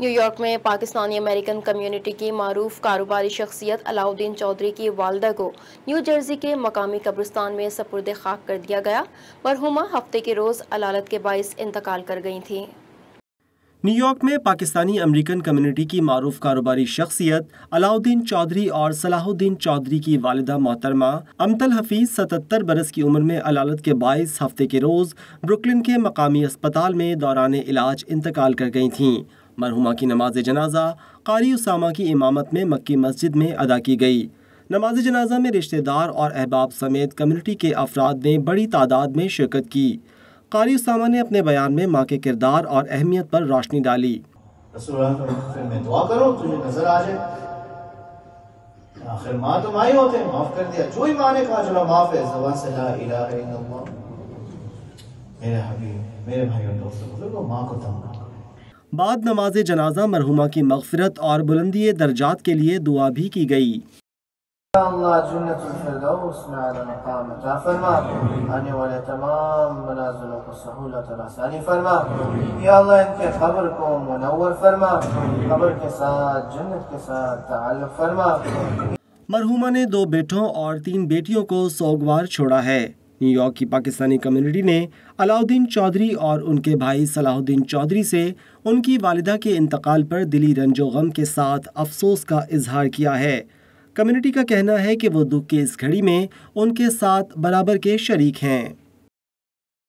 New York میں Pakistani American community کی معروف کاروباری شخصیت علاؤالدین چودھری کی والدہ کو نیو جرسی کے مقامی قبرستان میں سپرد خاک کر دیا گیا۔ مرحومہ ہفتے کے روز علالت کے باعث انتقال کر گئی تھیں۔ نیو یارک میں پاکستانی امریکن کمیونٹی کی معروف کاروباری شخصیت علاؤالدین چودھری اور صلاح الدین چودھری کی والدہ محترمہ امطل حفیظ 77 برس کی عمر میں علالت کے باعث ہفتے کے روز بروکلن کے مقامی اسپتال میں دوران علاج انتقال کر گئی تھیں۔ مرحومہ کی نماز جنازہ قاری اسامہ کی امامت میں مکی مسجد میں ادا کی گئی۔ نماز جنازہ میں رشتہ دار اور احباب سمیت کمیونٹی کے افراد نے بڑی تعداد میں شرکت کی۔ قاری اسامہ نے اپنے بیان میں ماں کے کردار اور اہمیت پر روشنی ڈالی۔ رسول اللہ پھر میں دعا کروں تجھے نظر آ جائے، آخر ماں تو ماں ہی ہوتے ہیں، معاف کر دیا جو ہی ماں نے کہا چلو معاف ہے، زبان سے لا الہ الا اللہ۔ میرے حبیب، میرے بھائی اور دوستوں، بزرگوں، ماں کو تنگ نہ کریں۔ بعد نماز جنازہ مرحومہ کی مغفرت اور بلندی درجات کے لیے دعا بھی کی گئی۔ اللہ جنت الفردوس میں اعلیٰ مقام عطا فرما، آنے والے تمام منازلوں کو سہولت اور آسانی فرما۔ یا اللہ ان کے قبر کو منور فرما، قبر کے ساتھ جنت کے ساتھ تعلق فرما۔ مرحومہ نے 2 بیٹوں اور 3 بیٹیوں کو سوگوار چھوڑا ہے۔ نیو یارک کی پاکستانی کمیونٹی نے علاؤالدین چودھری اور ان کے بھائی صلاح الدین چودھری سے ان کی والدہ کے انتقال پر دلی رنج و غم کے ساتھ افسوس کا اظہار کیا ہے۔ کمیونٹی کا کہنا ہے کہ وہ دکھ کی اس گھڑی میں ان کے ساتھ برابر کے شریک ہیں۔